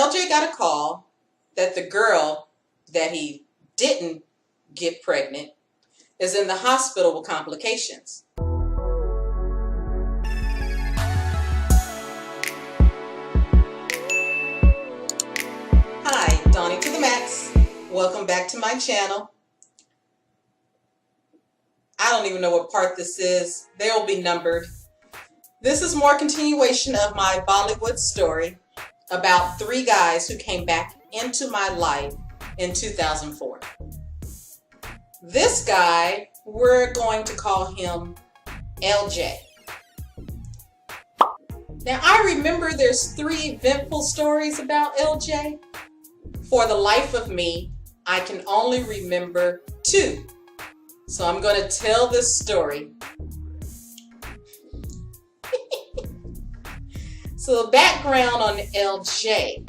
LJ got a call that the girl that he didn't get pregnant is in the hospital with complications. Hi, Donnie to the Max. Welcome back to my channel. I don't even know what part this is. They'll be numbered. This is more continuation of my Bollywood story about 3 guys who came back into my life in 2004. This guy, we're going to call him LJ. Now, I remember there's 3 eventful stories about LJ. For the life of me, I can only remember 2. So I'm going to tell this story. So the background on LJ.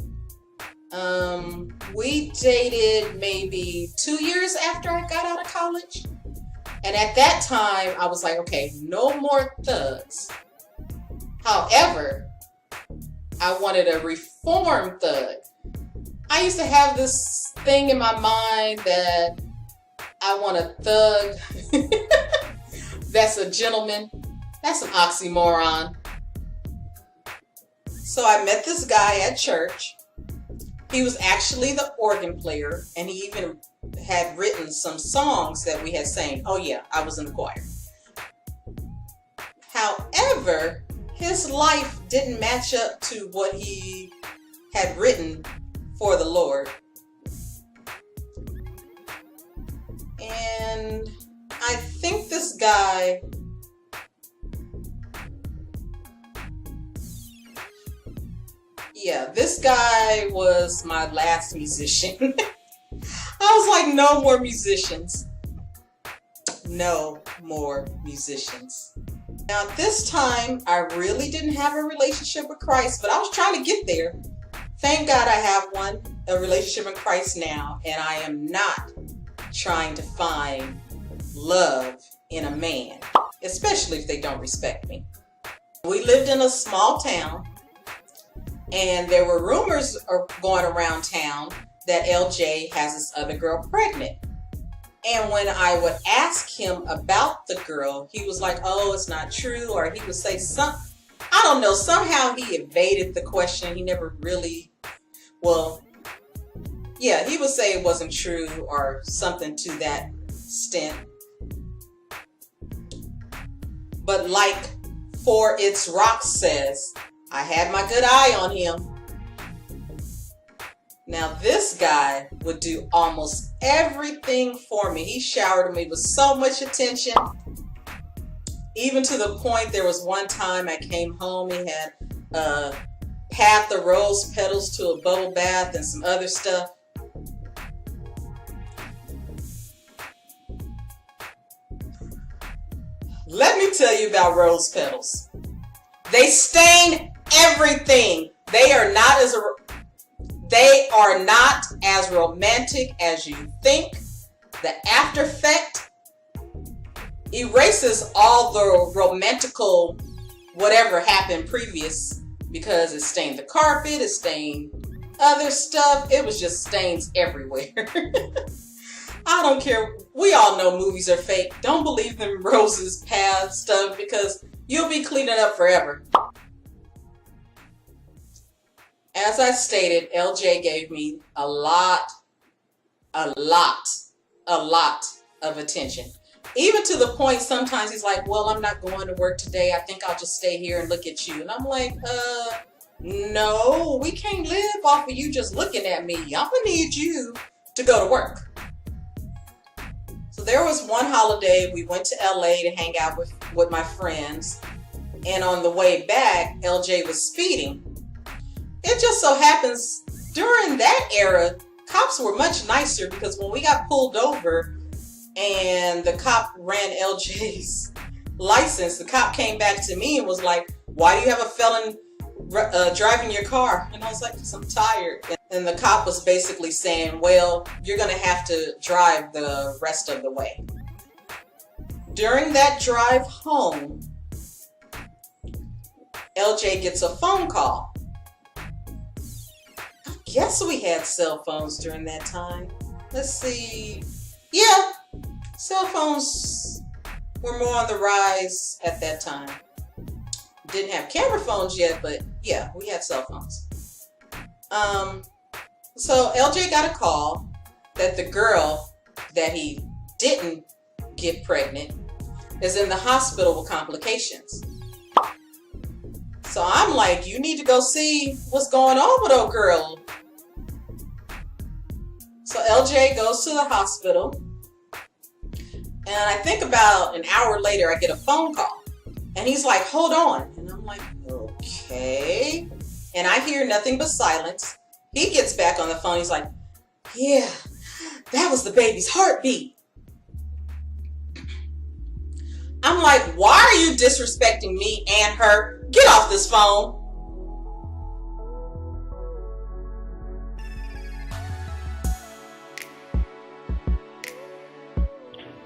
We dated maybe 2 years after I got out of college. And at that time, I was like, okay, no more thugs. However, I wanted a reformed thug. I used to have this thing in my mind that I want a thug that's a gentleman. That's an oxymoron. So I met this guy at church. He was actually the organ player, and he even had written some songs that we had sang. Oh yeah, I was in the choir. However, his life didn't match up to what he had written for the Lord. And I think this guy this guy was my last musician. I was like, no more musicians. No more musicians. Now at this time, I really didn't have a relationship with Christ, but I was trying to get there. Thank God I have a relationship in Christ now, and I am not trying to find love in a man, especially if they don't respect me. We lived in a small town, and there were rumors going around town that LJ has this other girl pregnant. And when I would ask him about the girl, he was like, oh, it's not true. Or he would say something. I don't know. Somehow he evaded the question. He never really, he would say it wasn't true or something to that extent. But like For It's Rock says, I had my good eye on him. Now this guy would do almost everything for me. He showered me with so much attention. Even to the point there was one time I came home, he had a path of rose petals to a bubble bath and some other stuff. Let me tell you about rose petals. They stain everything. They are not as romantic as you think. The after effect erases all the romantical whatever happened previous, because it stained the carpet, it stained other stuff. It was just stains everywhere. I don't care. We all know movies are fake. Don't believe them roses, paths, stuff, because you'll be cleaning up forever. As I stated, LJ gave me a lot of attention. Even to the point sometimes he's like, well, I'm not going to work today. I think I'll just stay here and look at you. And I'm like, no, we can't live off of you just looking at me. I'm gonna need you to go to work. So there was one holiday, we went to LA to hang out with my friends. And on the way back, LJ was speeding. It just so happens during that era, cops were much nicer, because when we got pulled over and the cop ran LJ's license, the cop came back to me and was like, why do you have a felon driving your car? And I was like, because I'm tired. And the cop was basically saying, well, you're going to have to drive the rest of the way. During that drive home, LJ gets a phone call. I guess we had cell phones during that time. Let's see. Yeah, cell phones were more on the rise at that time. Didn't have camera phones yet, but yeah, we had cell phones. So LJ got a call that the girl that he didn't get pregnant is in the hospital with complications. So I'm like, you need to go see what's going on with old girl. So LJ goes to the hospital, and I think about an hour later, I get a phone call. And he's like, hold on. And I'm like, okay. And I hear nothing but silence. He gets back on the phone. He's like, yeah, that was the baby's heartbeat. I'm like, why are you disrespecting me and her? Get off this phone.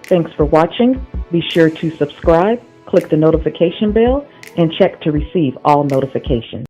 Thanks for watching. Be sure to subscribe, click the notification bell, and check to receive all notifications.